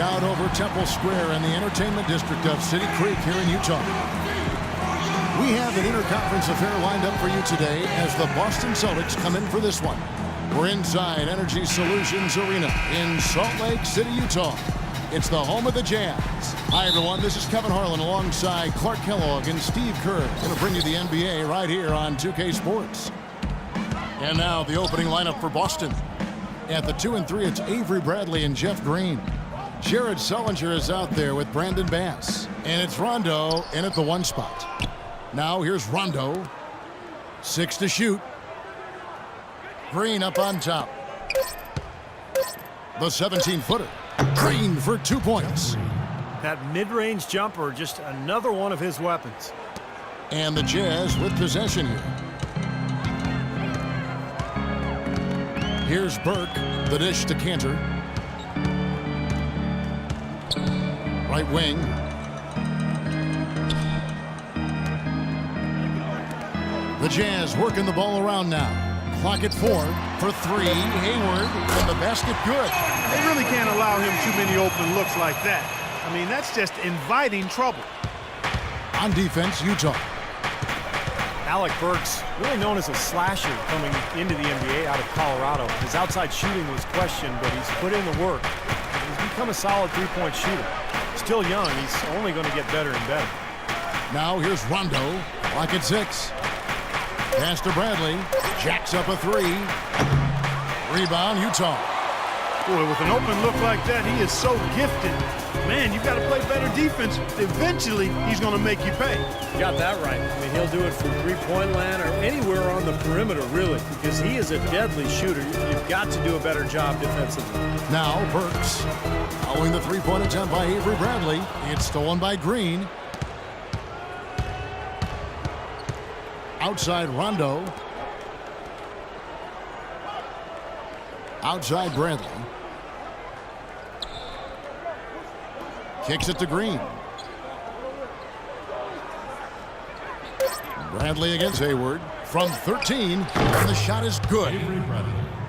out over Temple Square in the entertainment district of City Creek here in Utah. We have an interconference affair lined up for you today as the Boston Celtics come in for this one. We're inside Energy Solutions Arena in Salt Lake City, Utah. It's the home of the Jazz. Hi, everyone. This is Kevin Harlan alongside Clark Kellogg and Steve Kerr. Going to bring you the NBA right here on 2K Sports. And now the opening lineup for Boston. At the 2 and 3, it's Avery Bradley and Jeff Green. Jared Sullinger is out there with Brandon Bass. And it's Rondo in at the 1 spot. Now here's Rondo. 6 to shoot. Green up on top. The 17-footer. Green for 2 points. That mid-range jumper, just another one of his weapons. And the Jazz with possession here. Here's Burke, the dish to Cantor. Right wing. The Jazz working the ball around now. Clock at 4 for 3. Hayward, and the basket good. They really can't allow him too many open looks like that. I mean, that's just inviting trouble. On defense, Utah. Alec Burks, really known as a slasher coming into the NBA out of Colorado. His outside shooting was questioned, but he's put in the work. He's become a solid three-point shooter. Still young, he's only going to get better and better. Now here's Rondo, clock at 6. Pass to Bradley, jacks up a 3. Rebound, Utah. Boy, with an open look like that, he is so gifted. Man, you got to play better defense. Eventually, he's going to make you pay. You got that right. I mean, he'll do it from three-point land or anywhere on the perimeter, really, because he is a deadly shooter. You've got to do a better job defensively. Now Burks, following the three-point attempt by Avery Bradley. It's stolen by Green. Outside Rondo. Outside Bradley. Kicks it to Green. Bradley against Hayward from 13, and the shot is good.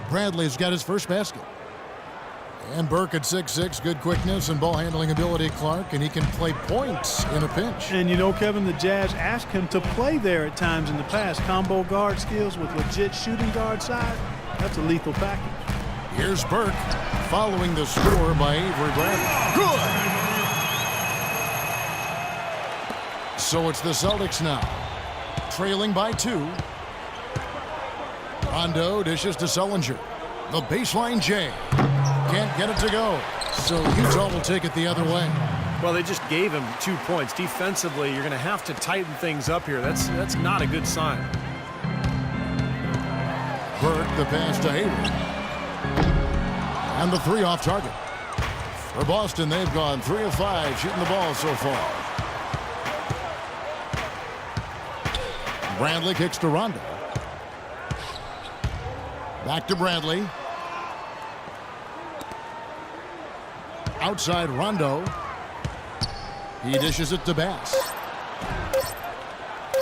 Bradley's got his first basket. And Burke at 6'6", good quickness and ball handling ability, Clark, and he can play points in a pinch. And you know, Kevin, the Jazz asked him to play there at times in the past. Combo guard skills with legit shooting guard side. That's a lethal package. Here's Burke following the score by Avery Bradley. Good! So it's the Celtics now, trailing by 2. Rondo dishes to Sullinger. The baseline J. Can't get it to go. So Utah will take it the other way. Well, they just gave him 2 points. Defensively, you're going to have to tighten things up here. That's not a good sign. Burke, the pass to Hayward. And the 3 off target. For Boston, they've gone 3 of 5 shooting the ball so far. Bradley kicks to Rondo. Back to Bradley. Outside Rondo. He dishes it to Bass.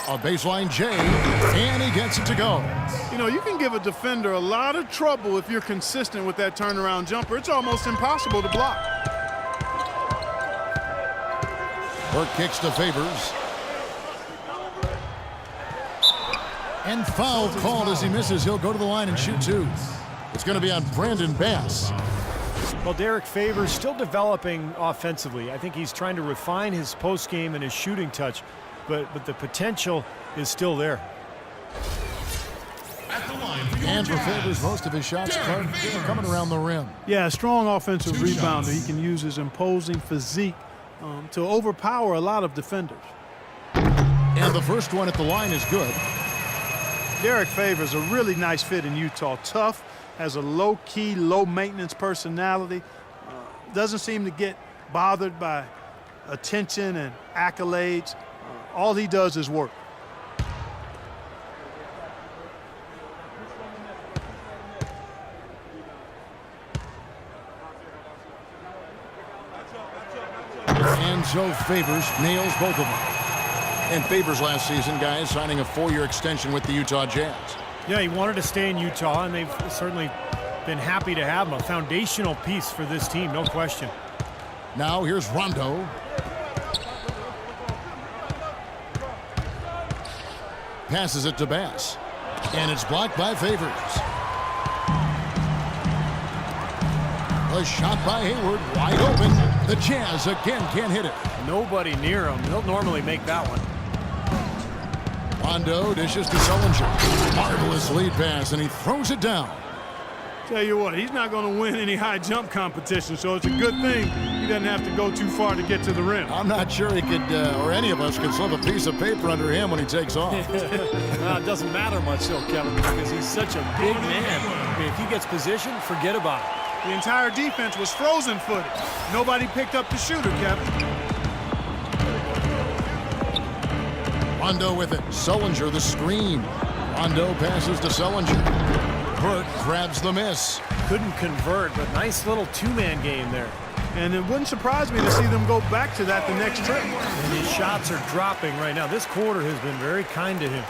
A baseline J, and he gets it to go. You know, you can give a defender a lot of trouble if you're consistent with that turnaround jumper. It's almost impossible to block. Burke kicks to Favors. And foul called as he misses. He'll go to the line and shoot 2. It's going to be on Brandon Bass. Well, Derek Favors still developing offensively. I think he's trying to refine his post game and his shooting touch, but the potential is still there. And for Favors, most of his shots are coming around the rim. Yeah, a strong offensive rebounder. He can use his imposing physique to overpower a lot of defenders. And the first one at the line is good. Derek Favors a really nice fit in Utah. Tough, has a low-key, low-maintenance personality. Doesn't seem to get bothered by attention and accolades. All he does is work. And so Favors nails both of them. And Favors last season, guys, signing a 4-year extension with the Utah Jazz. Yeah, he wanted to stay in Utah, and they've certainly been happy to have him. A foundational piece for this team, no question. Now here's Rondo. Passes it to Bass. And it's blocked by Favors. A shot by Hayward, wide open. The Jazz again can't hit it. Nobody near him. He'll normally make that one. Rondo dishes to Sullinger. Marvelous lead pass, and he throws it down. Tell you what, he's not going to win any high jump competition, so it's a good thing he doesn't have to go too far to get to the rim. I'm not sure he could, or any of us could slip a piece of paper under him when he takes off. It doesn't matter much, though, Kevin, because he's such a big man. I mean, if he gets positioned, forget about it. The entire defense was frozen-footed. Nobody picked up the shooter, Kevin. Rondo with it. Sullinger the screen. Rondo passes to Sullinger. Burke grabs the miss. Couldn't convert, but nice little two-man game there. And it wouldn't surprise me to see them go back to that the next trip. And his shots are dropping right now. This quarter has been very kind to him.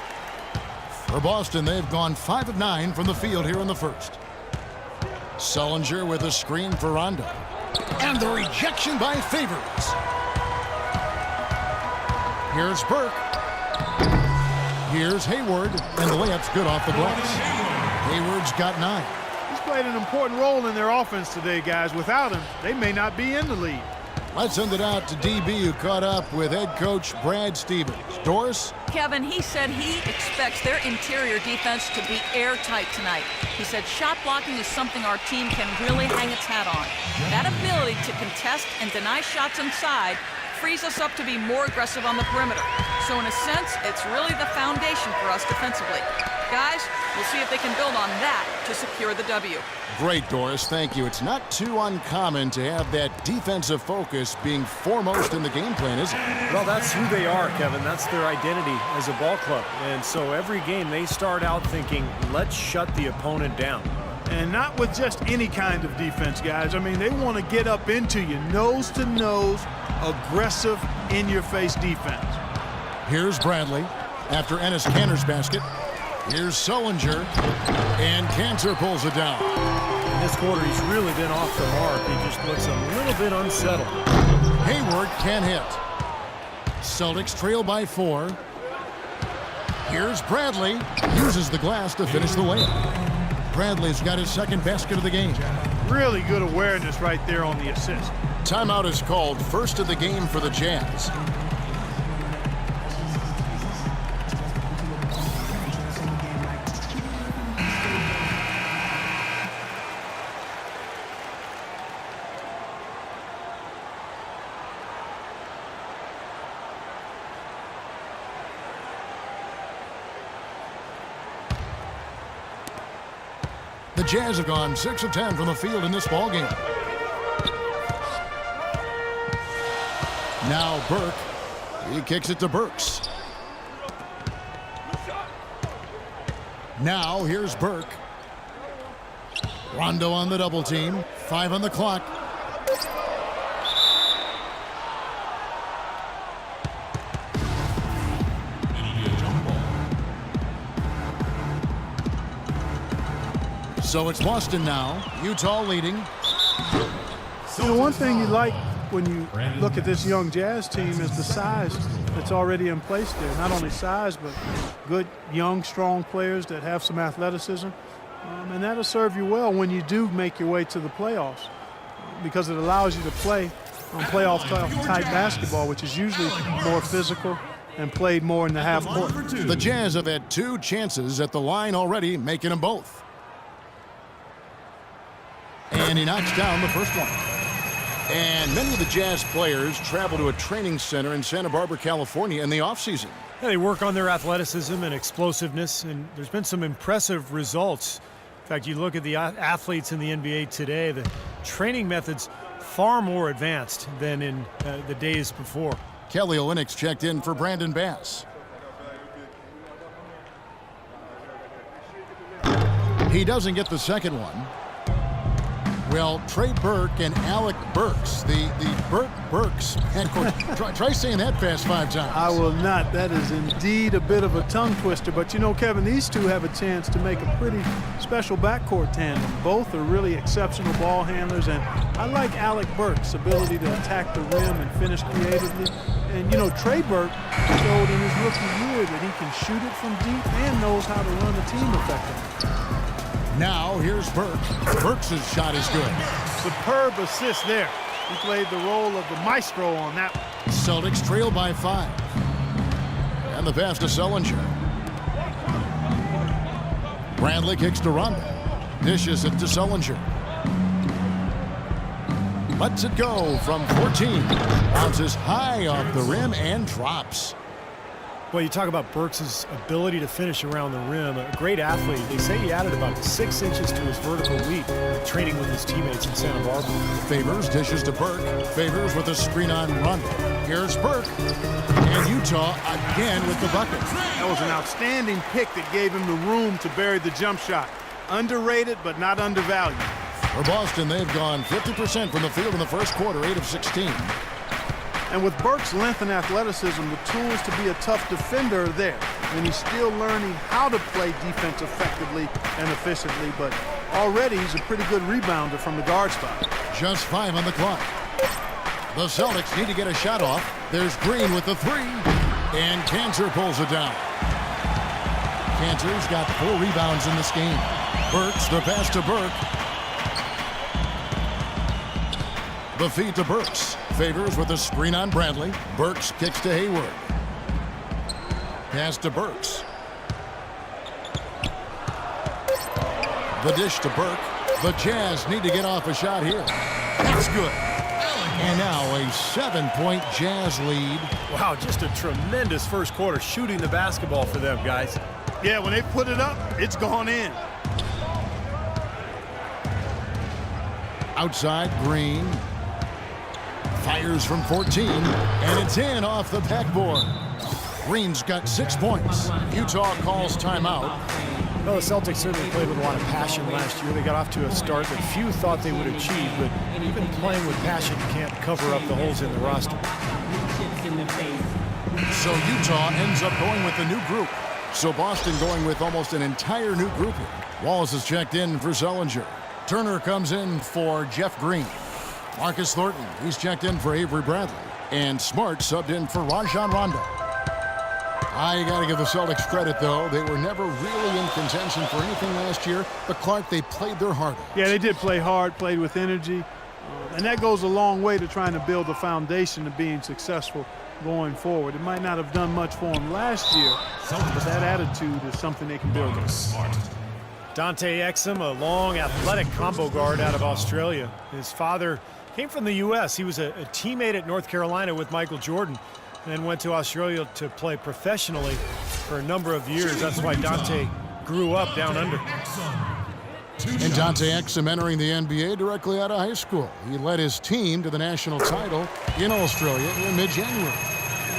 For Boston, they've gone 5 of 9 from the field here in the first. Sullinger with a screen for Rondo. And the rejection by Favors. Here's Burke. Here's Hayward. And the layup's good off the glass. Hayward's got 9. He's played an important role in their offense today, guys. Without him, they may not be in the lead. Let's send it out to DB, who caught up with head coach Brad Stevens. Doris? Kevin, he said he expects their interior defense to be airtight tonight. He said shot blocking is something our team can really hang its hat on. That ability to contest and deny shots inside frees us up to be more aggressive on the perimeter. So in a sense, it's really the foundation for us defensively. Guys, we'll see if they can build on that to secure the W. Great, Doris. Thank you. It's not too uncommon to have that defensive focus being foremost in the game plan, is it? Well, that's who they are, Kevin. That's their identity as a ball club. And so every game they start out thinking, let's shut the opponent down. And not with just any kind of defense, guys. I mean, they want to get up into you, nose-to-nose, aggressive, in-your-face defense. Here's Bradley after Enes Kanter's basket. Here's Sullinger, and Kanter pulls it down. In this quarter, he's really been off the mark. He just looks a little bit unsettled. Hayward can't hit. Celtics trail by 4. Here's Bradley. Uses the glass to finish the layup. Bradley's got his second basket of the game. Really good awareness right there on the assist. Timeout is called, first of the game for the Jazz. The Jazz have gone 6 of 10 from the field in this ball game. Now Burke. He kicks it to Burks. Now here's Burke. Rondo on the double team. 5 on the clock. So it's Boston now. Utah leading. You know, one thing you like when you look at this young Jazz team is the size that's already in place there. Not only size, but good, young, strong players that have some athleticism. And that'll serve you well when you do make your way to the playoffs, because it allows you to play on playoff-type basketball, which is usually more physical and played more in the half court. The Jazz have had 2 chances at the line already, making them both. And he knocks down the first one. And many of the Jazz players travel to a training center in Santa Barbara, California in the offseason. Yeah, they work on their athleticism and explosiveness, and there's been some impressive results. In fact, you look at the athletes in the NBA today, the training methods far more advanced than in the days before. Kelly Olynyk checked in for Brandon Bass. He doesn't get the second one. Well, Trey Burke and Alec Burks, the Burke-Burks head coach. Try saying that fast 5 times. I will not. That is indeed a bit of a tongue twister. But you know, Kevin, these two have a chance to make a pretty special backcourt tandem. Both are really exceptional ball handlers, and I like Alec Burks' ability to attack the rim and finish creatively. And you know, Trey Burke showed in his rookie year that he can shoot it from deep and knows how to run the team effectively. Now here's Burke. Burks' shot is good. Superb assist there. He played the role of the maestro on that one. Celtics trail by 5. And the pass to Sullinger. Bradley kicks to Rondo. Dishes it to Sullinger. Lets it go from 14. Bounces high off the rim and drops. Well, you talk about Burks' ability to finish around the rim. A great athlete. They say he added about 6 inches to his vertical leap training with his teammates in Santa Barbara. Favors dishes to Burke. Favors with a screen on Rondo. Here's Burke. And Utah again with the bucket. That was an outstanding pick that gave him the room to bury the jump shot. Underrated, but not undervalued. For Boston, they've gone 50% from the field in the first quarter, 8 of 16. And with Burke's length and athleticism, the tools to be a tough defender are there. And he's still learning how to play defense effectively and efficiently, but already he's a pretty good rebounder from the guard spot. Just 5 on the clock. The Celtics need to get a shot off. There's Green with the 3, and Cantor pulls it down. Cantor's got 4 rebounds in this game. Burks, the pass to Burke. The feed to Burks. Favors with a screen on Bradley. Burks kicks to Hayward. Pass to Burks. The dish to Burke. The Jazz need to get off a shot here. That's good. And now a 7-point Jazz lead. Wow, just a tremendous first quarter shooting the basketball for them, guys. Yeah, when they put it up, it's gone in. Outside, Green. Fires from 14, and it's in off the backboard. Green's got 6 points. Utah calls timeout. Well, the Celtics certainly played with a lot of passion last year. They got off to a start that few thought they would achieve, but even playing with passion can't cover up the holes in the roster. So Utah ends up going with a new group. So Boston going with almost an entire new group here. Wallace is checked in for Sullinger. Turner comes in for Jeff Green. Marcus Thornton, he's checked in for Avery Bradley. And Smart subbed in for Rajon Rondo. You got to give the Celtics credit, though. They were never really in contention for anything last year. But, Clark, they played their heart out. Yeah, they did play hard, played with energy. And that goes a long way to trying to build a foundation of being successful going forward. It might not have done much for them last year, but that attitude is something they can build on. Dante Exum, a long, athletic combo guard out of Australia. His father came from the U.S. He was a teammate at North Carolina with Michael Jordan and then went to Australia to play professionally for a number of years. That's why Dante grew up down under. And Dante Exum entering the NBA directly out of high school. He led his team to the national title in Australia in mid-January.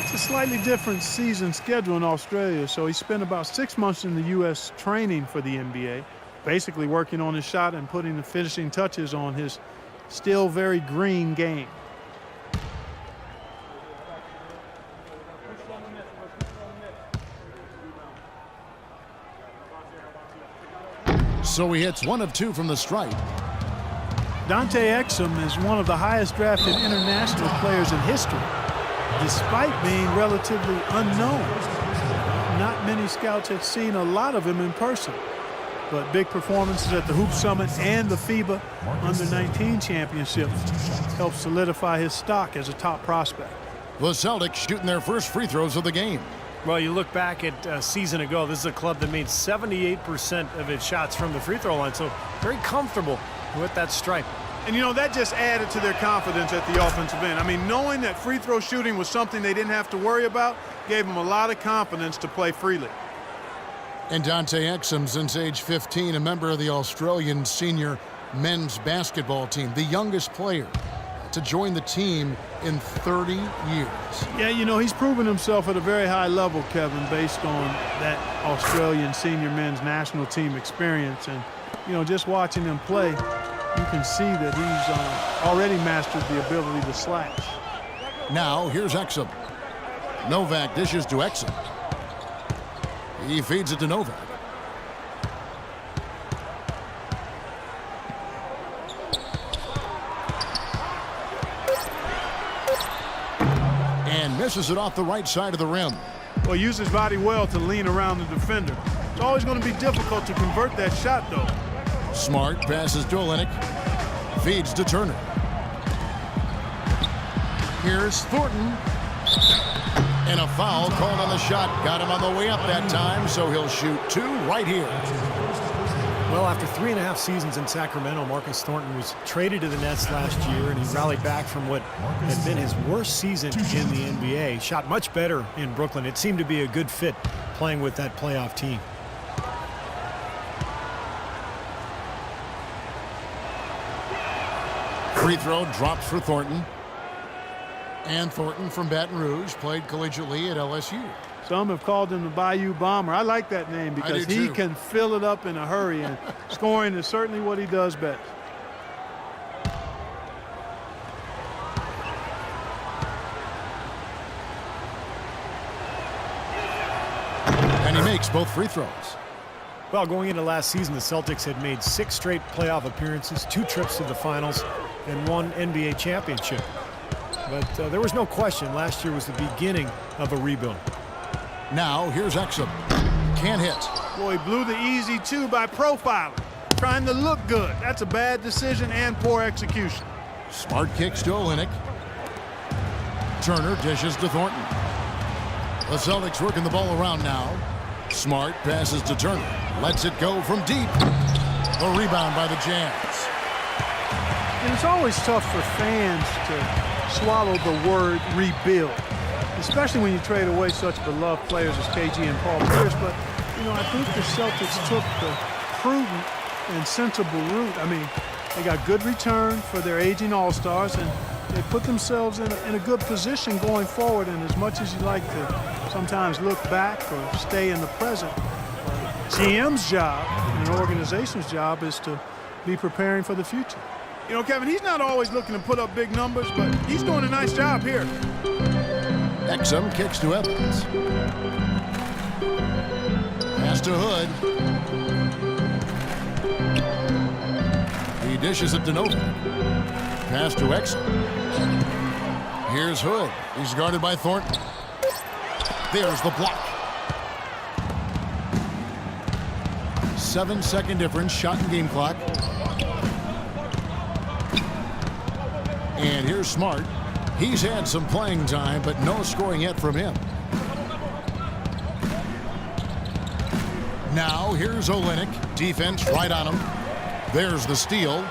It's a slightly different season schedule in Australia, so he spent about 6 months in the U.S. training for the NBA, basically working on his shot and putting the finishing touches on his still very green game. So he hits 1 of 2 from the stripe. Dante Exum is one of the highest drafted international players in history, despite being relatively unknown. Not many scouts had seen a lot of him in person, but big performances at the Hoop Summit and the FIBA Under-19 Championship helped solidify his stock as a top prospect. The Celtics shooting their first free throws of the game. Well, you look back at a season ago, this is a club that made 78% of its shots from the free throw line, so very comfortable with that stripe. And, you know, that just added to their confidence at the offensive end. I mean, knowing that free throw shooting was something they didn't have to worry about gave them a lot of confidence to play freely. And Dante Exum, since age 15, a member of the Australian senior men's basketball team, the youngest player to join the team in 30 years. Yeah, you know, he's proven himself at a very high level, Kevin, based on that Australian senior men's national team experience. And, you know, just watching him play, you can see that he's already mastered the ability to slash. Now here's Exum. Novak dishes to Exum. He feeds it to Novak. And misses it off the right side of the rim. Well, uses his body well to lean around the defender. It's always going to be difficult to convert that shot, though. Smart passes to Olynyk. Feeds to Turner. Here's Thornton. And a foul called on the shot. Got him on the way up that time, so he'll shoot 2 right here. Well, after 3.5 seasons in Sacramento, Marcus Thornton was traded to the Nets last year, and he rallied back from what had been his worst season in the NBA. Shot much better in Brooklyn. It seemed to be a good fit playing with that playoff team. Free throw drops for Thornton. And Thornton from Baton Rouge played collegiately at LSU. Some have called him the Bayou Bomber. I like that name because he can fill it up in a hurry, and scoring is certainly what he does best. And he makes both free throws. Well, going into last season, the Celtics had made 6 straight playoff appearances, 2 trips to the finals, and 1 NBA championship. But there was no question last year was the beginning of a rebuild. Now here's Exum. Can't hit. Boy, he blew the easy 2 by profiling, trying to look good. That's a bad decision and poor execution. Smart kicks to Olynyk. Turner dishes to Thornton. The Celtics working the ball around now. Smart passes to Turner. Lets it go from deep. The rebound by the Jazz. And it's always tough for fans to swallow the word rebuild, especially when you trade away such beloved players as KG and Paul Pierce. But, you know, I think the Celtics took the prudent and sensible route. I mean, they got good return for their aging All-Stars, and they put themselves in a good position going forward. And as much as you like to sometimes look back or stay in the present, GM's job and an organization's job is to be preparing for the future. You know, Kevin, he's not always looking to put up big numbers, but he's doing a nice job here. Exum kicks to Evans. Pass to Hood. He dishes it to Novak. Pass to Exum. Here's Hood. He's guarded by Thornton. There's the block. 7-second difference, shot and game clock. And here's Smart. He's had some playing time, but no scoring yet from him. Now here's Olynyk. Defense right on him. There's the steal.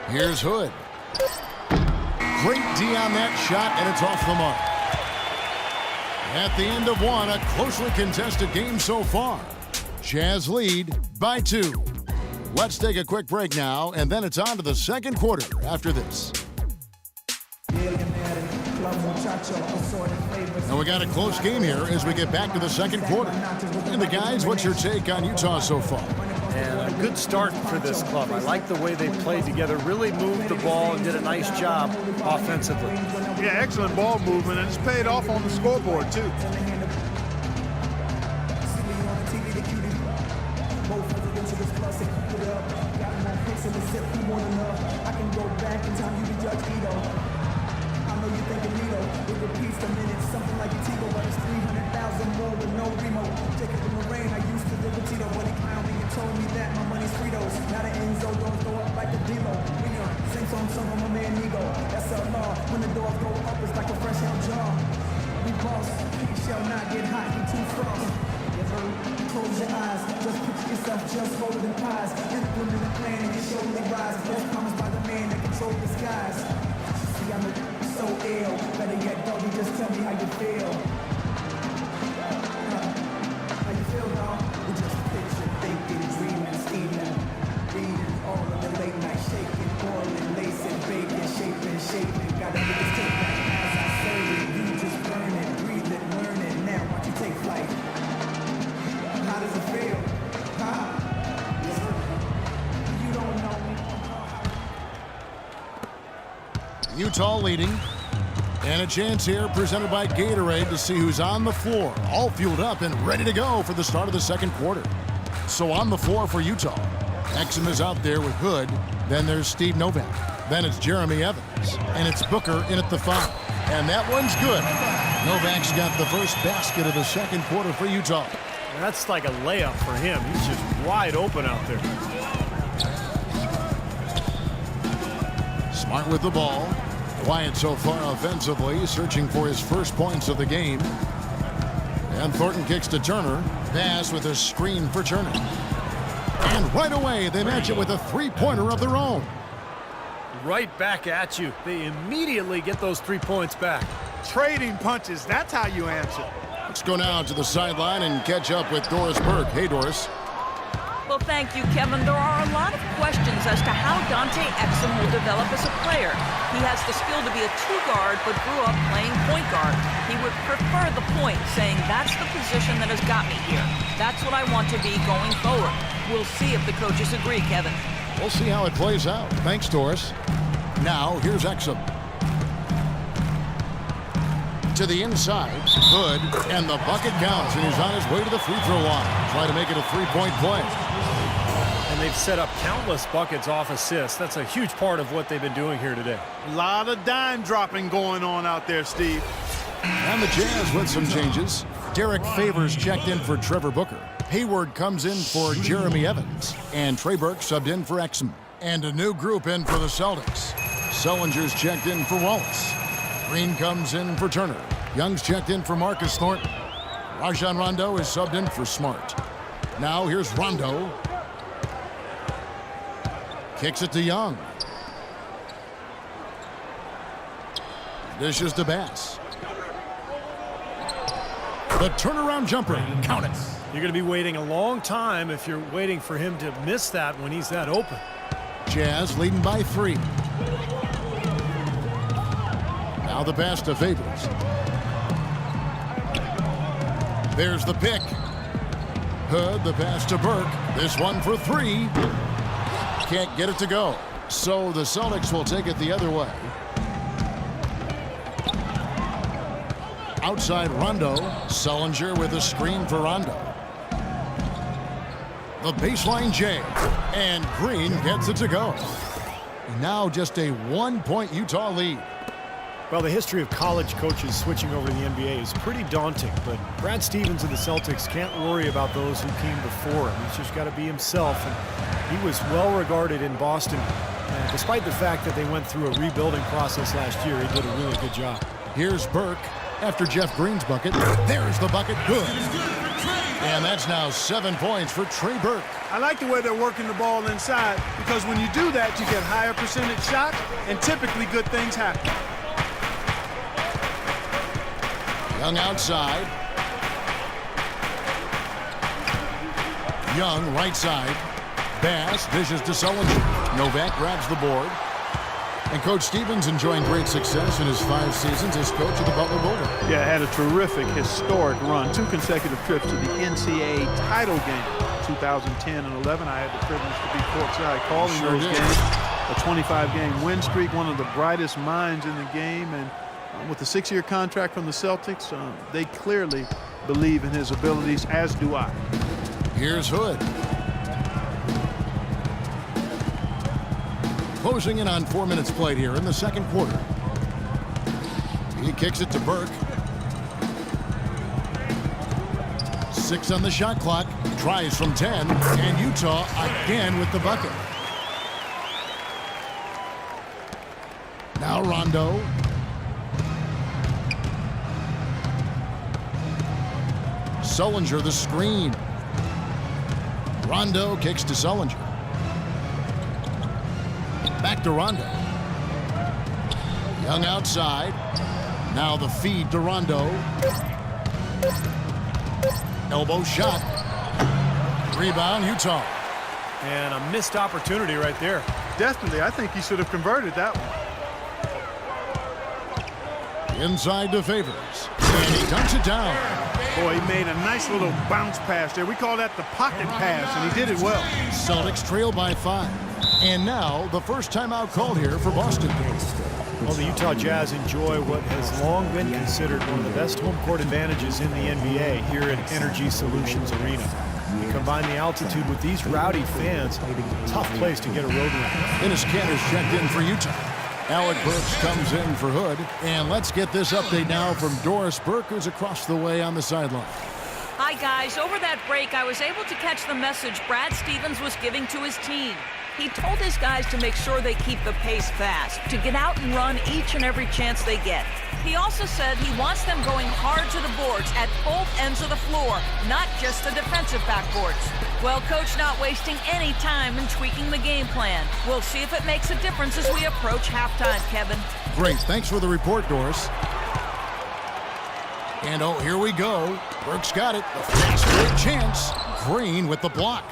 Here's Hood. Great D on that shot, and it's off the mark. At the end of one, a closely contested game so far. Jazz lead by 2. Let's take a quick break now, and then it's on to the second quarter after this. And we got a close game here as we get back to the second quarter. And the guys, what's your take on Utah so far? And a good start for this club. I like the way they played together, really moved the ball and did a nice job offensively. Yeah, excellent ball movement, and it's paid off on the scoreboard, too. Take flight. Utah leading. And a chance here presented by Gatorade to see who's on the floor. All fueled up and ready to go for the start of the second quarter. So on the floor for Utah. Exum is out there with Hood. Then there's Steve Novak. Then it's Jeremy Evans. And it's Booker in at the 5. And that one's good. Novak's got the first basket of the second quarter for Utah. And that's like a layup for him. He's just wide open out there. Smart with the ball. Quiet so far offensively, searching for his first points of the game. And Thornton kicks to Turner. Pass with a screen for Turner. And right away, they match it with a three-pointer of their own. Right back at you. They immediately get those 3 points back. Trading punches, that's how you answer. Let's go now to the sideline and catch up with Doris Burke. Hey, Doris. Well, thank you, Kevin. There are a lot of questions as to how Dante Exum will develop as a player. He has the skill to be a two-guard, but grew up playing point guard. He would prefer the point, saying that's the position that has got me here. That's what I want to be going forward. We'll see if the coaches agree, Kevin. We'll see how it plays out. Thanks, Doris. Now, here's Exum. To the inside, Hood, and the bucket counts, and he's on his way to the free throw line. Try to make it a three-point play. And they've set up countless buckets off assists. That's a huge part of what they've been doing here today. A lot of dime dropping going on out there, Steve. And the Jazz with some changes. Derek Favors checked in for Trevor Booker. Hayward comes in for Jeremy Evans. And Trey Burke subbed in for Exum. And a new group in for the Celtics. Sullinger's checked in for Wallace. Green comes in for Turner. Young's checked in for Marcus Thornton. Rajon Rondo is subbed in for Smart. Now here's Rondo. Kicks it to Young. Dishes to Bass. The turnaround jumper. Count it. You're going to be waiting a long time if you're waiting for him to miss that when he's that open. Jazz leading by 3. Now the pass to Favors. There's the pick. Hood, the pass to Burke. This one for 3. Can't get it to go. So the Celtics will take it the other way. Outside Rondo. Sullinger with a screen for Rondo. The baseline J. And Green gets it to go. Now just a 1-point Utah lead. Well, the history of college coaches switching over to the NBA is pretty daunting, but Brad Stevens and the Celtics can't worry about those who came before him. He's just got to be himself, and he was well regarded in Boston. And despite the fact that they went through a rebuilding process last year, he did a really good job. Here's Burke after Jeff Green's bucket. There's the bucket. Good. And that's now 7 points for Trey Burke. I like the way they're working the ball inside, because when you do that, you get higher percentage shots, and typically good things happen. Young outside. Young right side. Bass dishes to Sullinger. Novak grabs the board. And Coach Stevens enjoying great success in his 5 seasons as coach of the Butler Bulldogs. Yeah, had a terrific, historic run. 2 consecutive trips to the NCAA title game. 2010 and 11, I had the privilege to be courtside calling those games. A 25-game win streak, one of the brightest minds in the game. And with a 6-year contract from the Celtics, they clearly believe in his abilities, as do I. Here's Hood. Closing in on 4 minutes played here in the second quarter. He kicks it to Burke. 6 on the shot clock. Tries from 10. And Utah again with the bucket. Now Rondo. Sullinger the screen. Rondo kicks to Sullinger. Back to Rondo. Young outside. Now the feed to Rondo. Elbow shot. Rebound, Utah. And a missed opportunity right there. Definitely, I think he should have converted that one. Inside to Favors. And he dunks it down. Boy, he made a nice little bounce pass there. We call that the pocket pass, and he did it well. Celtics trail by 5. And now the first timeout called here for Boston. Well, the Utah Jazz enjoy what has long been considered one of the best home court advantages in the NBA here at Energy Solutions Arena. You combine the altitude with these rowdy fans, tough place to get a road win. Dennis Cantor's checked in for Utah. Alec Burks comes in for Hood. And let's get this update now from Doris Burke, who's across the way on the sideline. Hi, guys. Over that break, I was able to catch the message Brad Stevens was giving to his team. He told his guys to make sure they keep the pace fast, to get out and run each and every chance they get. He also said he wants them going hard to the boards at both ends of the floor, not just the defensive backboards. Well, Coach not wasting any time in tweaking the game plan. We'll see if it makes a difference as we approach halftime, Kevin. Great. Thanks for the report, Doris. And oh, here we go. Burks got it. A fast break chance. Green with the block.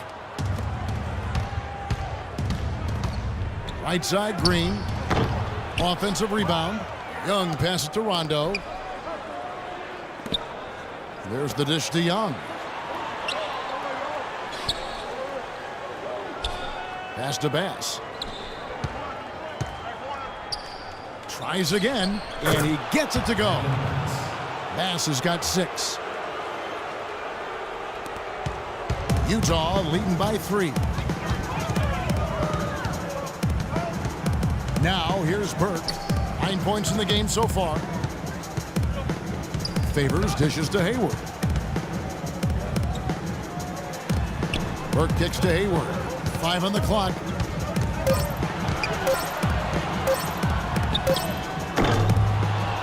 Right side, Green. Offensive rebound. Young passes to Rondo. There's the dish to Young. Pass to Bass. Tries again, and he gets it to go. Bass has got 6. Utah leading by 3. Now here's Burke. 9 points in the game so far. Favors dishes to Hayward. Burke kicks to Hayward. 5 on the clock.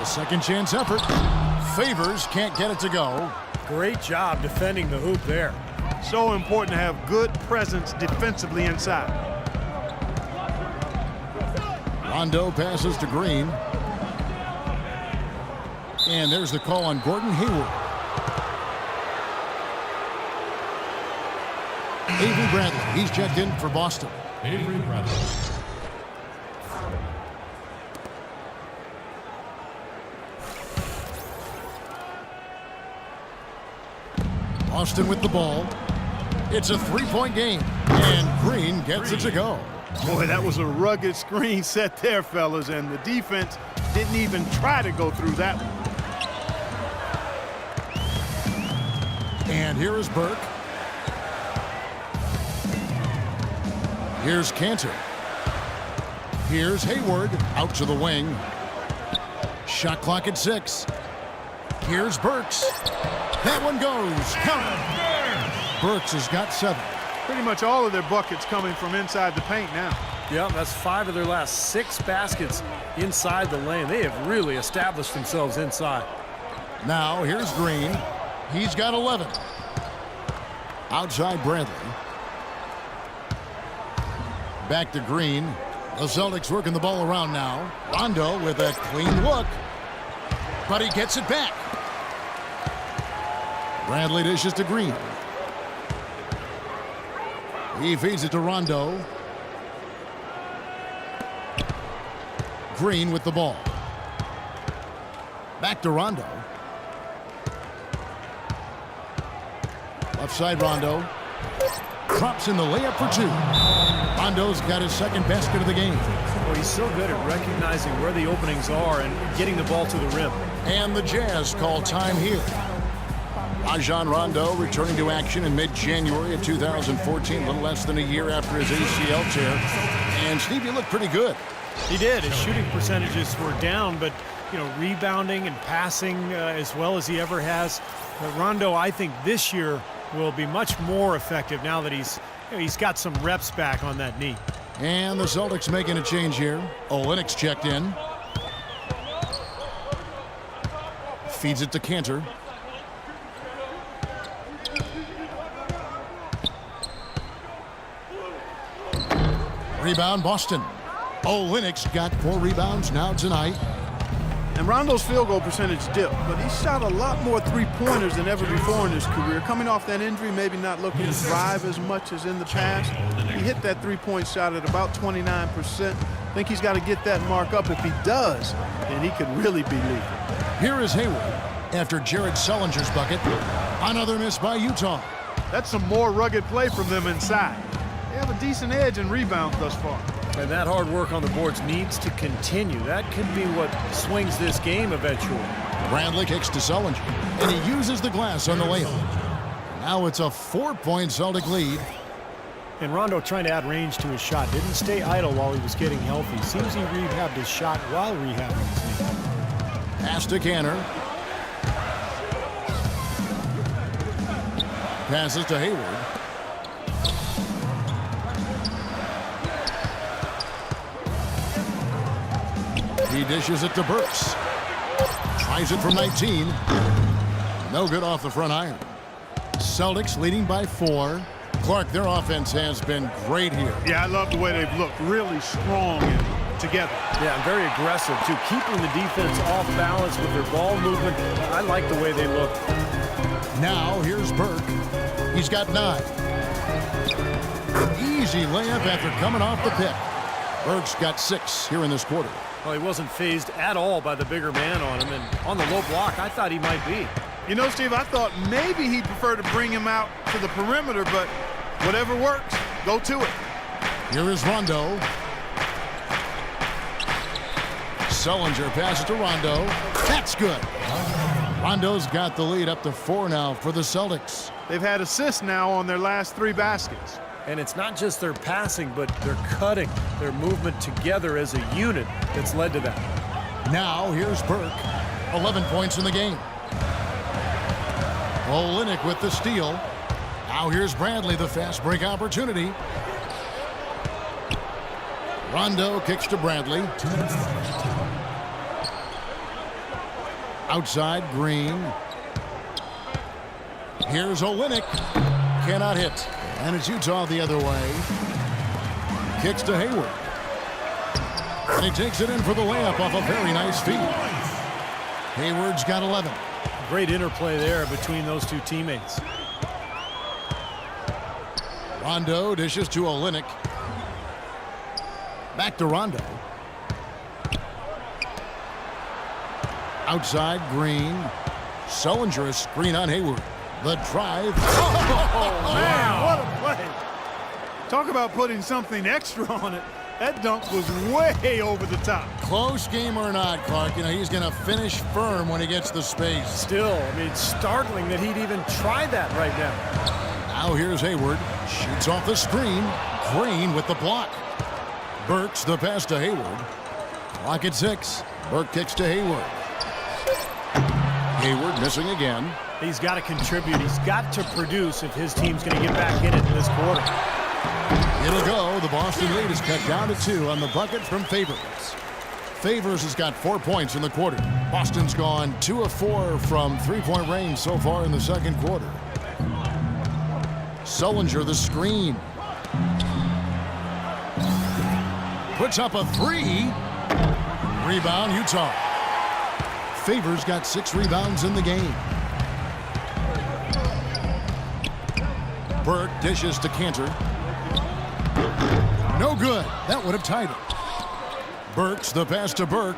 A second chance effort. Favors can't get it to go. Great job defending the hoop there. So important to have good presence defensively inside. Rondo passes to Green. And there's the call on Gordon Hayward. Avery Bradley, he's checked in for Boston. Avery Bradley. Boston with the ball. It's a 3-point game. And Green gets it to go. Boy, that was a rugged screen set there, fellas, and the defense didn't even try to go through that one. And here is Burke. Here's Cantor. Here's Hayward out to the wing. Shot clock at 6. Here's Burks. That one goes. Count. Burks has got 7. Pretty much all of their buckets coming from inside the paint now. Yeah, that's 5 of their last 6 baskets inside the lane. They have really established themselves inside. Now here's Green. He's got 11. Outside Bradley. Back to Green. The Celtics working the ball around now. Rondo with a clean look. But he gets it back. Bradley dishes to Green. He feeds it to Rondo. Green with the ball. Back to Rondo. Left side Rondo. Drops in the layup for 2. Rondo's got his second basket of the game. Well, he's so good at recognizing where the openings are and getting the ball to the rim. And the Jazz call time here. Rajon Rondo returning to action in mid-January of 2014, a little less than a year after his ACL tear. And Steve, he looked pretty good. He did. His shooting percentages were down, but, you know, rebounding and passing as well as he ever has. But Rondo, I think this year will be much more effective now that he's got some reps back on that knee. And the Celtics making a change here. Olynyk checked in. Feeds it to Cantor. Rebound, Boston. Olynyk's got 4 rebounds now tonight. And Rondo's field goal percentage dipped, but he shot a lot more three-pointers than ever before in his career. Coming off that injury, maybe not looking to drive as much as in the past. He hit that three-point shot at about 29%. I think he's got to get that mark up. If he does, then he could really be lethal. Here is Hayward after Jared Sullinger's bucket. Another miss by Utah. That's some more rugged play from them inside. They have a decent edge in rebounds thus far. And that hard work on the boards needs to continue. That could be what swings this game eventually. Bradley kicks to Sullinger, and he uses the glass on the layup. Now it's a 4-point Celtic lead. And Rondo trying to add range to his shot. Didn't stay idle while he was getting healthy. Seems he rehabbed his shot while rehabbing his knee. Pass to Canner. Passes to Hayward. He dishes it to Burks. Tries it from 19. No good off the front iron. Celtics leading by 4. Clark, their offense has been great here. Yeah, I love the way they've looked. Really strong and together. Yeah, and very aggressive, too. Keeping the defense off balance with their ball movement. I like the way they look. Now, here's Burke. He's got 9. Easy layup after coming off the pick. Burke's got 6 here in this quarter. Well, he wasn't phased at all by the bigger man on him. And on the low block, I thought he might be. You know, Steve, I thought maybe he'd prefer to bring him out to the perimeter, but whatever works, go to it. Here is Rondo. Sullinger passes to Rondo. That's good. Rondo's got the lead up to 4 now for the Celtics. They've had assists now on their last 3 baskets. And it's not just their passing, but their cutting, their movement together as a unit that's led to that. Now, here's Burke. 11 points in the game. Olynyk with the steal. Now here's Bradley, the fast break opportunity. Rondo kicks to Bradley. Outside, Green. Here's Olynyk. Cannot hit. And it's Utah the other way. Kicks to Hayward. And he takes it in for the layup off a very nice feed. Hayward's got 11. Great interplay there between those two teammates. Rondo dishes to Olynyk. Back to Rondo. Outside, Green. Sullinger, a screen on Hayward. The drive. Oh, man, what a play. Talk about putting something extra on it. That dunk was way over the top. Close game or not, Clark, you know, he's going to finish firm when he gets the space. Still, I mean, it's startling that he'd even try that right now. Now here's Hayward. Shoots off the screen. Green with the block. Burks the pass to Hayward. Clock at 6. Burke kicks to Hayward. Hayward missing again. He's got to contribute. He's got to produce if his team's going to get back in it in this quarter. It'll go. The Boston lead is cut down to 2 on the bucket from Favors. Favors has got 4 points in the quarter. Boston's gone 2 of 4 from three-point range so far in the second quarter. Sullinger the screen. Puts up a 3. Rebound, Utah. Favors got 6 rebounds in the game. Burke dishes to Cantor. No good. That would have tied it. Burks the pass to Burke.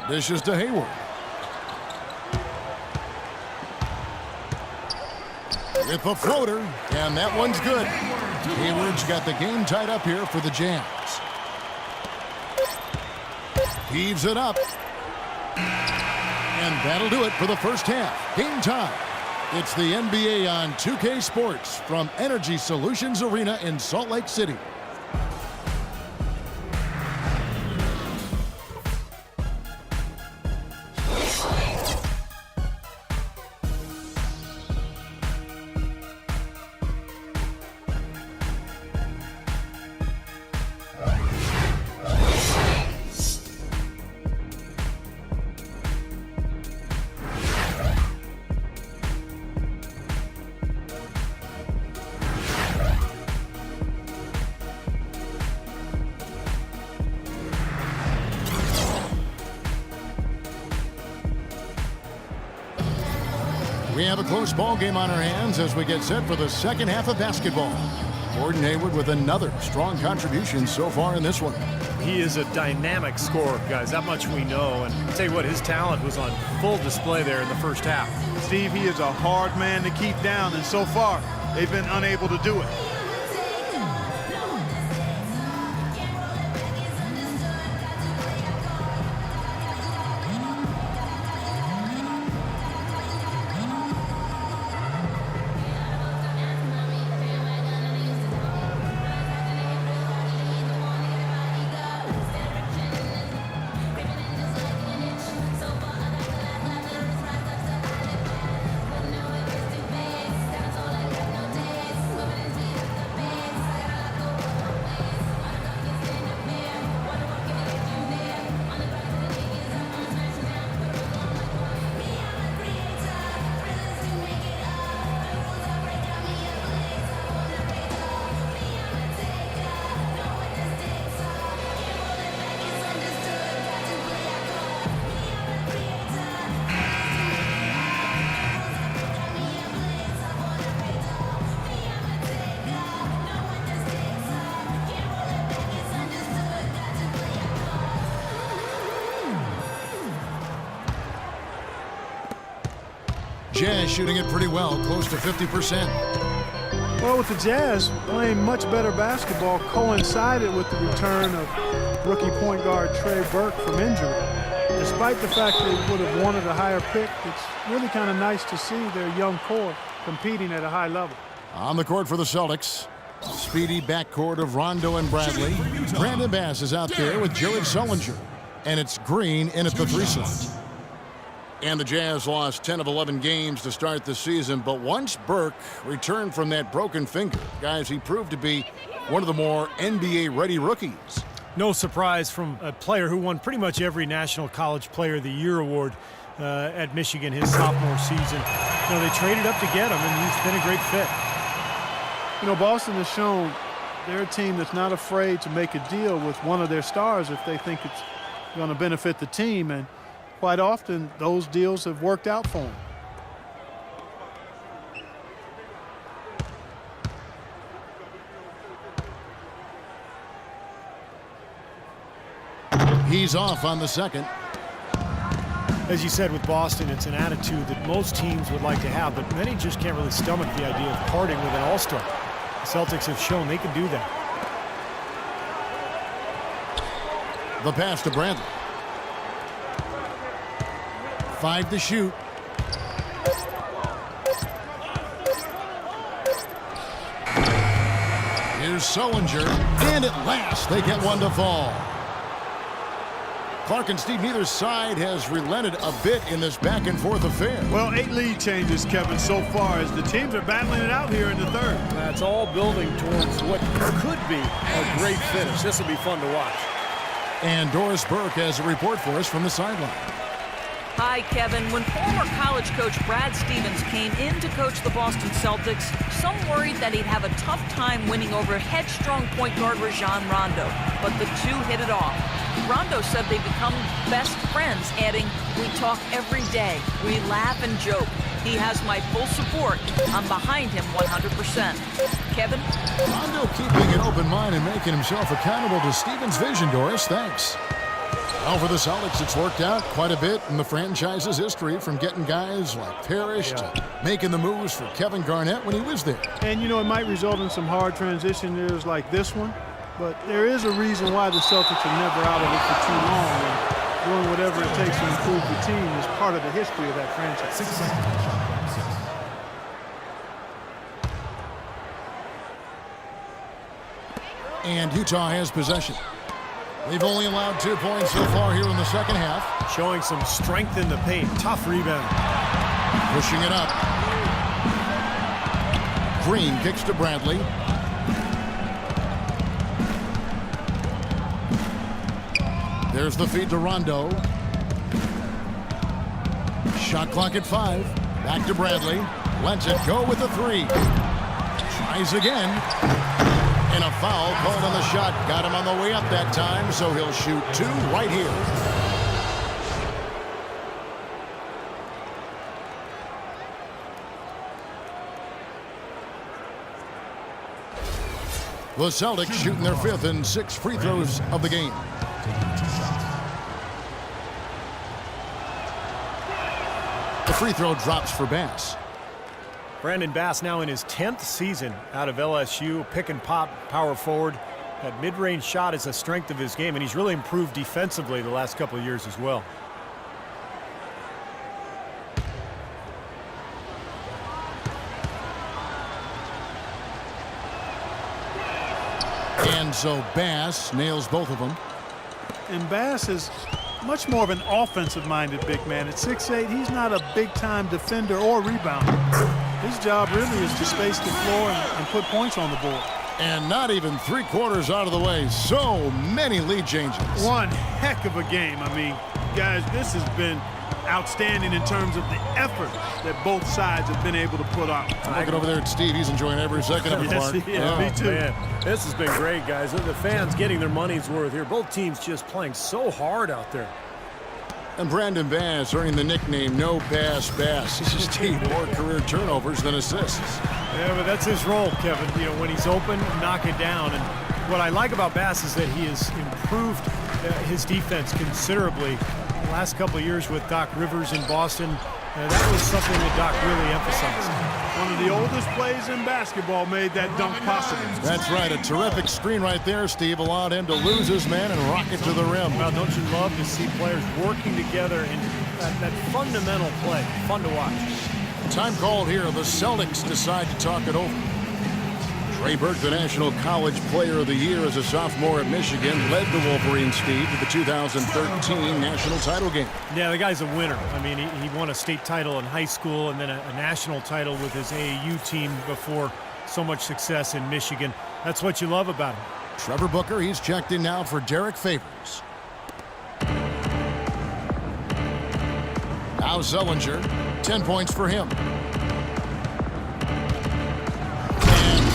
Dishes to Hayward. With a floater, and that one's good. Hayward's got the game tied up here for the Jazz. Heaves it up. And that'll do it for the first half. Game time. It's the NBA on 2K Sports from Energy Solutions Arena in Salt Lake City. We have a close ball game on our hands as we get set for the second half of basketball. Gordon Hayward with another strong contribution so far in this one. He is a dynamic scorer, guys. That much we know. And I'll tell you what, his talent was on full display there in the first half. Steve, he is a hard man to keep down, and so far, they've been unable to do it. Jazz shooting it pretty well, close to 50%. Well, with the Jazz playing much better basketball coincided with the return of rookie point guard Trey Burke from injury. Despite the fact they would have wanted a higher pick, it's really kind of nice to see their young core competing at a high level. On the court for the Celtics, speedy backcourt of Rondo and Bradley. Brandon Bass is out there with Jared Sullinger. And it's Green in at the 3 slot. And the Jazz lost 10 of 11 games to start the season, but once Burke returned from that broken finger, guys, he proved to be one of the more NBA-ready rookies. No surprise from a player who won pretty much every National College Player of the Year award at Michigan his sophomore season. You know, they traded up to get him, and he's been a great fit. You know, Boston has shown they're a team that's not afraid to make a deal with one of their stars if they think it's going to benefit the team, and quite often those deals have worked out for them. He's off on the second. As you said with Boston, it's an attitude that most teams would like to have, but many just can't really stomach the idea of parting with an all-star. The Celtics have shown they can do that. The pass to Bradley. 5 to shoot. Here's Sullinger, and at last they get one to fall. Clark and Steve, neither side has relented a bit in this back-and-forth affair. Well, 8 lead changes, Kevin, so far as the teams are battling it out here in the third. That's all building towards what could be a great finish. This will be fun to watch. And Doris Burke has a report for us from the sideline. Hi, Kevin. When former college coach Brad Stevens came in to coach the Boston Celtics, some worried that he'd have a tough time winning over headstrong point guard Rajon Rondo. But the two hit it off. Rondo said they become best friends, adding, "We talk every day. We laugh and joke. He has my full support. I'm behind him 100%. Kevin? Rondo keeping an open mind and making himself accountable to Stevens' vision, Doris. Thanks. Well, for the Celtics, it's worked out quite a bit in the franchise's history, from getting guys like Parrish to making the moves for Kevin Garnett when he was there. And, you know, it might result in some hard transition years like this one, but there is a reason why the Celtics are never out of it for too long. And doing whatever it takes to improve the team is part of the history of that franchise. 6 seconds. And Utah has possession. They've only allowed 2 points so far here in the second half. Showing some strength in the paint. Tough rebound. Pushing it up. Green kicks to Bradley. There's the feed to Rondo. Shot clock at 5. Back to Bradley. Lets it go with the 3. Tries again. And a foul called on the shot. Got him on the way up that time, so he'll shoot 2 right here. The Celtics shooting their 5th and 6th free throws of the game. The free throw drops for Bass. Brandon Bass now in his 10th season out of LSU, pick and pop power forward. That mid-range shot is a strength of his game, and he's really improved defensively the last couple of years as well. And so Bass nails both of them. And Bass is much more of an offensive-minded big man. At 6'8", he's not a big-time defender or rebounder. His job really is to space the floor and put points on the board. And not even 3/4 out of the way. So many lead changes. One heck of a game. I mean, guys, this has been outstanding in terms of the effort that both sides have been able to put on. I'm looking over there at Steve. He's enjoying every second of it, Yes, Mark. he is. Me too. Man, this has been great, guys. The fans getting their money's worth here. Both teams just playing so hard out there. And Brandon Bass earning the nickname No Bass Bass. Steve, more career turnovers than assists. Yeah, but that's his role, Kevin. You know, when he's open, knock it down. And what I like about Bass is that he has improved his defense considerably. The last couple of years with Doc Rivers in Boston, that was something that Doc really emphasized. One of the oldest plays in basketball made that dunk possible. That's right. A terrific screen right there, Steve. Allowed him to lose his man and rock it to the rim. Well, don't you love to see players working together in that fundamental play? Fun to watch. Time called here. The Celtics decide to talk it over. Trey Burke, the National College Player of the Year as a sophomore at Michigan, led the Wolverines, Steve, to the 2013 national title game. Yeah, the guy's a winner. I mean, he won a state title in high school and then a national title with his AAU team before so much success in Michigan. That's what you love about him. Trevor Booker, he's checked in now for Derek Favors. Now Zellinger, 10 points for him.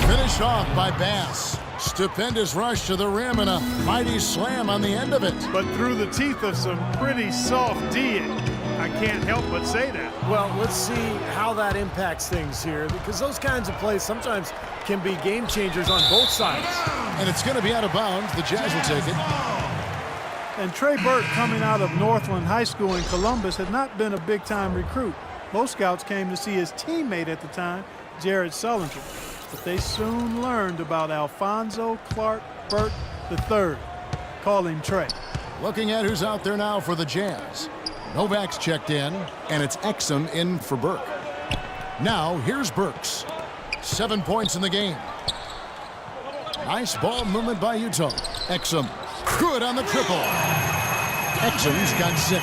Finished off by Bass. Stupendous rush to the rim and a mighty slam on the end of it. But through the teeth of some pretty soft D. I can't help but say that. Well, let's see how that impacts things here, because those kinds of plays sometimes can be game changers on both sides. And it's going to be out of bounds. The Jazz will take it. And Trey Burke, coming out of Northland High School in Columbus, had not been a big-time recruit. Most scouts came to see his teammate at the time, Jared Sullinger. But they soon learned about Alfonso Clark Burke III. Call him Trey. Looking at who's out there now for the Jazz. Novak's checked in, and it's Exum in for Burke. Now, here's Burks. 7 points in the game. Nice ball movement by Utah. Exum, good on the triple. Exum's got 6.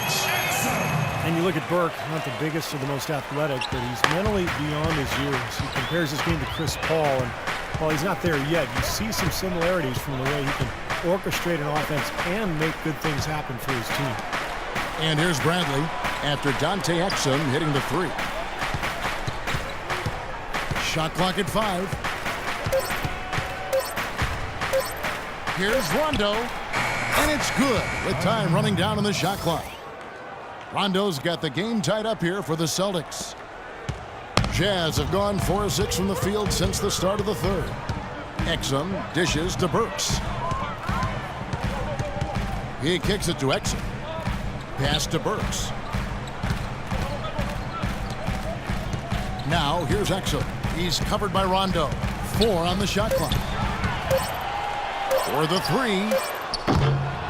And you look at Burke, not the biggest or the most athletic, but he's mentally beyond his years. He compares his game to Chris Paul, and while he's not there yet, you see some similarities from the way he can orchestrate an offense and make good things happen for his team. And here's Bradley after Dante Exum hitting the 3. Shot clock at 5. Here's Rondo, and it's good with time running down on the shot clock. Rondo's got the game tied up here for the Celtics. Jazz have gone 4 of 6 from the field since the start of the third. Exum dishes to Burks. He kicks it to Exum. Pass to Burks. Now here's Exum. He's covered by Rondo. 4 on the shot clock. For the 3.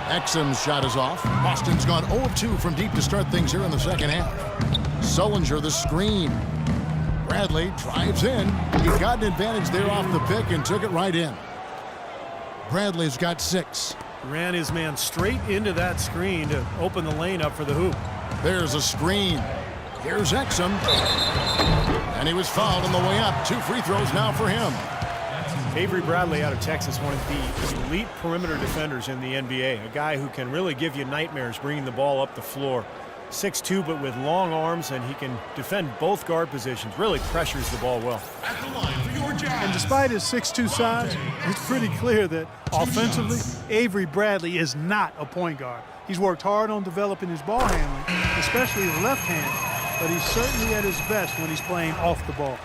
Exum's shot is off. Boston's gone 0 of 2 from deep to start things here in the second half. Sullinger the screen. Bradley drives in. He got an advantage there off the pick and took it right in. Bradley's got 6. Ran his man straight into that screen to open the lane up for the hoop. There's a screen. Here's Exum. And he was fouled on the way up. 2 free throws now for him. Avery Bradley out of Texas, one of the elite perimeter defenders in the NBA. A guy who can really give you nightmares bringing the ball up the floor. 6'2", but with long arms, and he can defend both guard positions. Really pressures the ball well. And despite his 6'2" size, it's pretty clear that offensively, Avery Bradley is not a point guard. He's worked hard on developing his ball handling, especially his left hand, but he's certainly at his best when he's playing off the ball.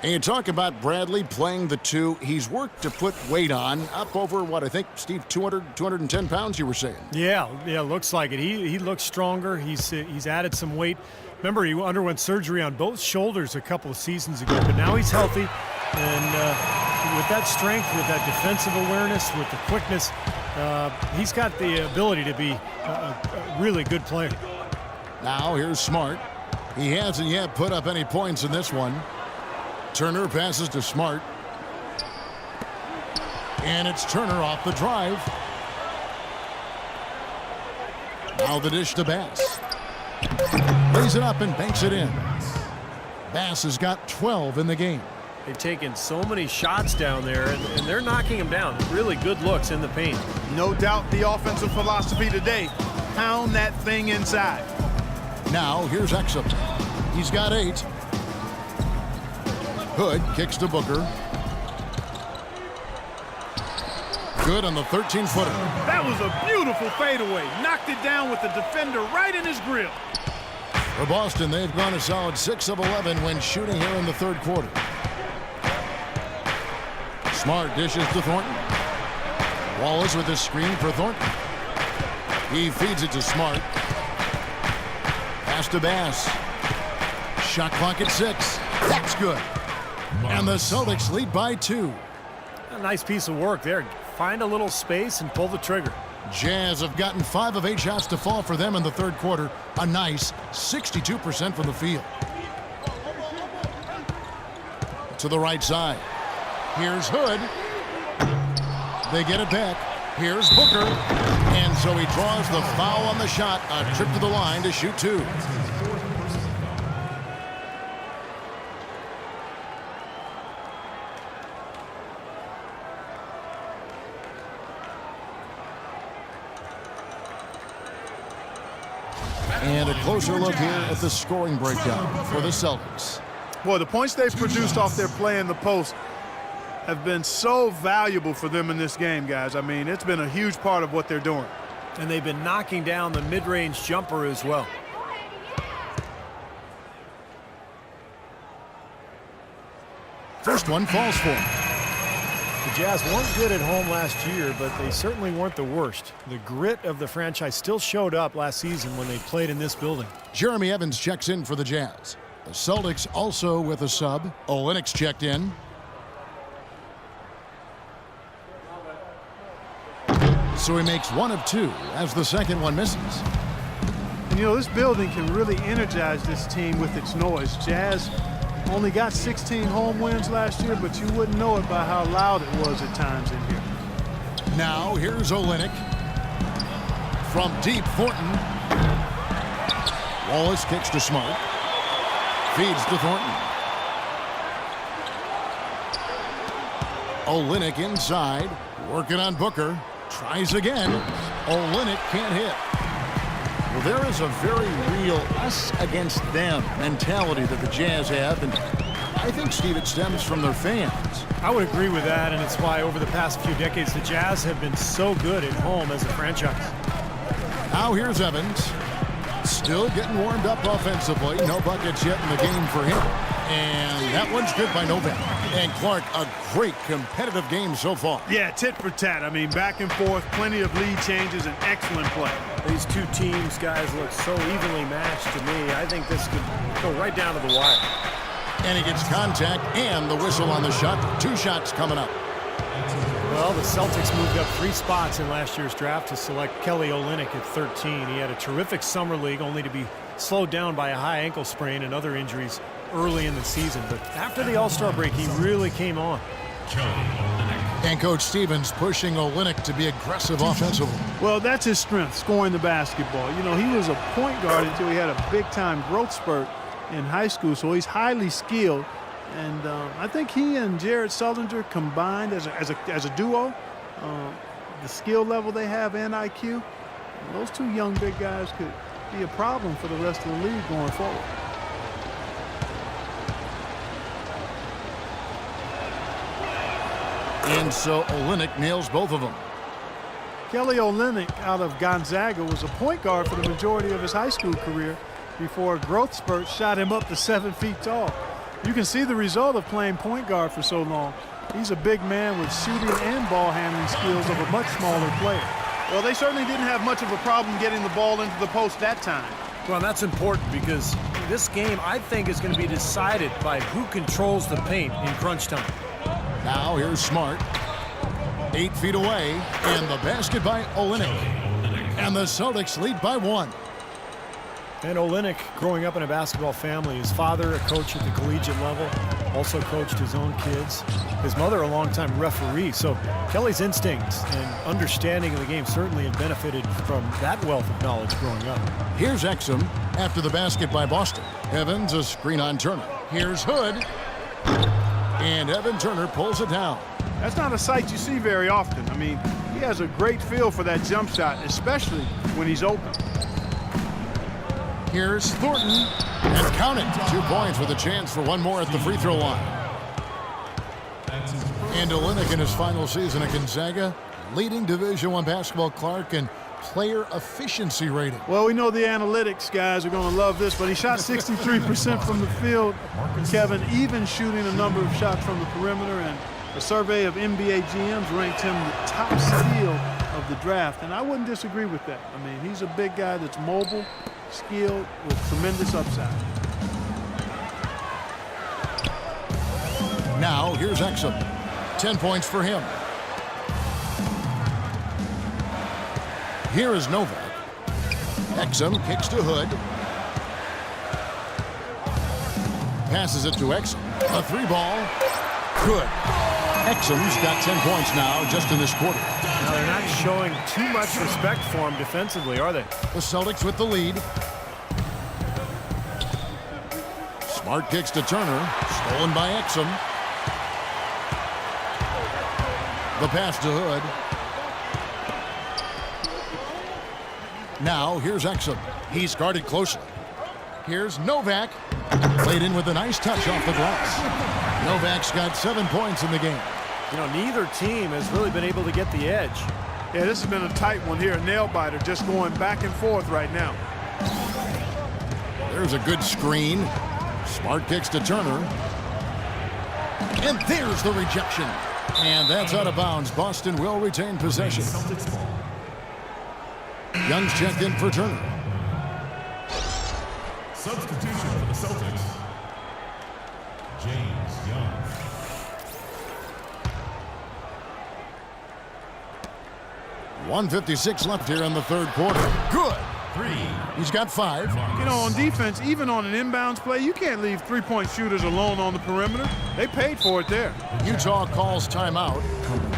And you talk about Bradley playing the two. He's worked to put weight on, up over, what, I think, Steve, 210 pounds, you were saying? Yeah, looks like it. He looks stronger. He's added some weight. Remember, he underwent surgery on both shoulders a couple of seasons ago, but now he's healthy. And with that strength, with that defensive awareness, with the quickness, he's got the ability to be a really good player. Now here's Smart. He hasn't yet put up any points in this one. Turner passes to Smart. And it's Turner off the drive. Now the dish to Bass. Lays it up and banks it in. Bass has got 12 in the game. They've taken so many shots down there, and they're knocking them down. Really good looks in the paint. No doubt the offensive philosophy today, pound that thing inside. Now here's Exum. He's got 8. Hood kicks to Booker. Good on the 13-footer. That was a beautiful fadeaway. Knocked it down with the defender right in his grill. For Boston, they've gone a solid 6 of 11 when shooting here in the third quarter. Smart dishes to Thornton. Wallace with a screen for Thornton. He feeds it to Smart. Pass to Bass. Shot clock at 6. That's good. And the Celtics lead by 2. A nice piece of work there. Find a little space and pull the trigger. Jazz have gotten 5 of 8 shots to fall for them in the third quarter. A nice 62% from the field. To the right side. Here's Hood. They get it back. Here's Booker. And so he draws the foul on the shot. A trip to the line to shoot 2. And a closer look here at the scoring breakdown for the Celtics. Boy, the points they've produced off their play in the post have been so valuable for them in this game, guys. I mean, it's been a huge part of what they're doing. And they've been knocking down the mid-range jumper as well. First one falls for him. The Jazz weren't good at home last year, but they certainly weren't the worst. The grit of the franchise still showed up last season when they played in this building. Jeremy Evans checks in for the Jazz. The Celtics also with a sub. Olynyk's checked in. So he makes 1 of 2 as the second one misses. And, you know, this building can really energize this team with its noise. Jazz only got 16 home wins last year, but you wouldn't know it by how loud it was at times in here. Now here's Olynyk. From deep, Thornton. Wallace kicks to Smart. Feeds to Thornton. Olynyk inside. Working on Booker. Tries again. Olynyk can't hit. Well, there is a very real us against them mentality that the Jazz have, and I think, Steve, it stems from their fans. I would agree with that, and it's why over the past few decades the Jazz have been so good at home as a franchise. Now here's Evans. Still getting warmed up offensively. No buckets yet in the game for him. And that one's good by Novak. And Clark, a great competitive game so far. Yeah, tit for tat. I mean, back and forth, plenty of lead changes, and excellent play. These two teams, guys, look so evenly matched to me. I think this could go right down to the wire. And he gets contact and the whistle on the shot. 2 shots coming up. Well, the Celtics moved up 3 spots in last year's draft to select Kelly Olynyk at 13. He had a terrific summer league, only to be slowed down by a high ankle sprain and other injuries early in the season. But after the All-Star break, he really came on. And Coach Stevens pushing Olynyk to be aggressive offensively. Well, that's his strength, scoring the basketball. You know, he was a point guard until he had a big-time growth spurt in high school, so he's highly skilled. And I think he and Jared Sullinger combined as a duo, the skill level they have and IQ, those 2 young big guys could be a problem for the rest of the league going forward. And so Olynyk nails both of them. Kelly Olynyk out of Gonzaga was a point guard for the majority of his high school career before a growth spurt shot him up to 7 feet tall. You can see the result of playing point guard for so long. He's a big man with shooting and ball handling skills of a much smaller player. Well, they certainly didn't have much of a problem getting the ball into the post that time. Well, that's important because this game, I think, is going to be decided by who controls the paint in crunch time. Now here's Smart. 8 feet away, and the basket by Olynyk. And the Celtics lead by 1. And Olynyk, growing up in a basketball family, his father a coach at the collegiate level, also coached his own kids. His mother a longtime referee. So Kelly's instincts and understanding of the game certainly have benefited from that wealth of knowledge growing up. Here's Exum after the basket by Boston. Evans a screen on Turner. Here's Hood. And Evan Turner pulls it down. That's not a sight you see very often. I mean, he has a great feel for that jump shot, especially when he's open. Here's Thornton, and count it. 2 points with a chance for one more at the free throw line. And Olynyk in his final season at Gonzaga, leading Division I basketball Clark and player efficiency rating. Well, we know the analytics guys are going to love this, but he shot 63% from the field. Kevin, even shooting a number of shots from the perimeter, and a survey of NBA GMs ranked him the top steal of the draft, and I wouldn't disagree with that. I mean, he's a big guy that's mobile, skilled, with tremendous upside. Now, here's Exum. 10 points for him. Here is Novak. Exum kicks to Hood. Passes it to Exum. A 3-ball. Good. Exum's got 10 points now just in this quarter. Now they're not showing too much respect for him defensively, are they? The Celtics with the lead. Smart kicks to Turner. Stolen by Exum. The pass to Hood. Now here's Exum. He's guarded closely. Here's Novak. Played in with a nice touch off the glass. Novak's got 7 points in the game. You know, neither team has really been able to get the edge. Yeah, this has been a tight one here. A nail-biter just going back and forth right now. There's a good screen. Smart kicks to Turner. And there's the rejection. And that's out of bounds. Boston will retain possession. Young's checked in for Turner. Substitution for the Celtics. James Young. .156 left here in the third quarter. Good. 3. He's got 5. You know, on defense, even on an inbounds play, you can't leave three-point shooters alone on the perimeter. They paid for it there. Utah calls timeout.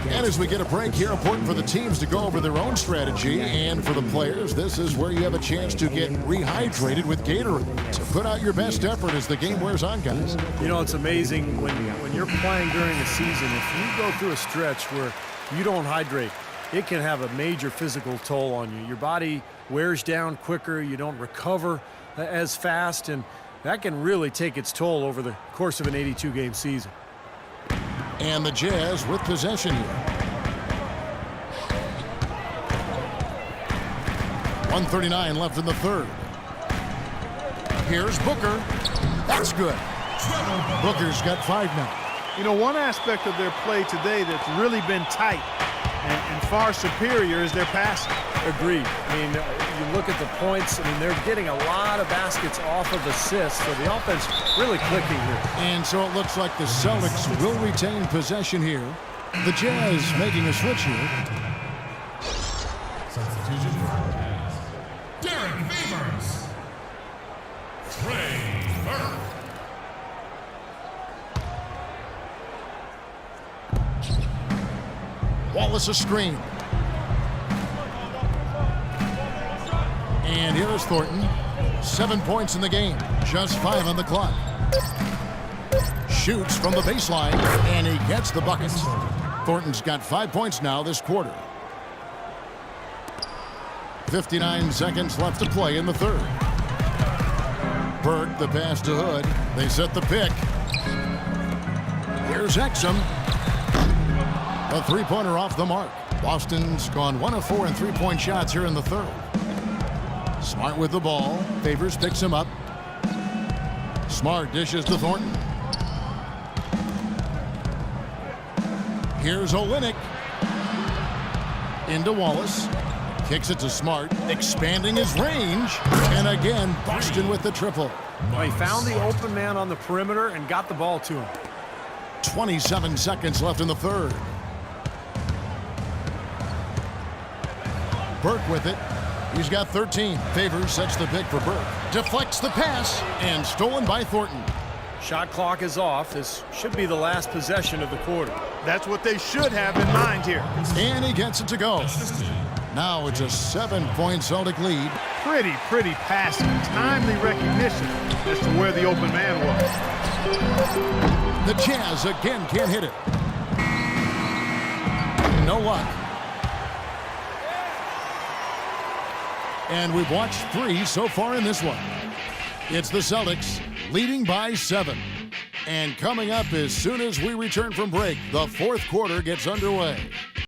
And as we get a break here, important for the teams to go over their own strategy. And for the players, this is where you have a chance to get rehydrated with Gatorade. So put out your best effort as the game wears on, guys. You know, it's amazing when you're playing during the season, if you go through a stretch where you don't hydrate, it can have a major physical toll on you. Your body wears down quicker, you don't recover as fast, and that can really take its toll over the course of an 82-game season. And the Jazz with possession here. 1:39 left in the third. Here's Booker. That's good. Booker's got 5 now. You know, one aspect of their play today that's really been tight and far superior is their passing. Agreed. I mean, you look at the points, I mean, they're getting a lot of baskets off of assists, so the offense really clicking here. And so it looks like the Celtics will retain possession here. The Jazz making a switch here. Substitution for the Jazz. Derek Favors. Trey Burke. Wallace a screen. And here is Thornton. 7 points in the game. Just 5 on the clock. Shoots from the baseline, and he gets the buckets. Thornton's got 5 points now this quarter. 59 seconds left to play in the third. Burke, the pass to Hood. They set the pick. Here's Exum. A three-pointer off the mark. Boston's gone 1 of 4 in three-point shots here in the third. Smart with the ball. Favors picks him up. Smart dishes to Thornton. Here's Olynyk. Into Wallace. Kicks it to Smart, expanding his range. And again, Boston with the triple. Well, he found the open man on the perimeter and got the ball to him. 27 seconds left in the third. Burke with it. He's got 13. Favors sets the pick for Burke. Deflects the pass and stolen by Thornton. Shot clock is off. This should be the last possession of the quarter. That's what they should have in mind here. And he gets it to go. Now it's a 7-point Celtic lead. Pretty passing. Timely recognition as to where the open man was. The Jazz again can't hit it. No luck. And we've watched 3 so far in this one. It's the Celtics leading by 7. And coming up as soon as we return from break, the fourth quarter gets underway.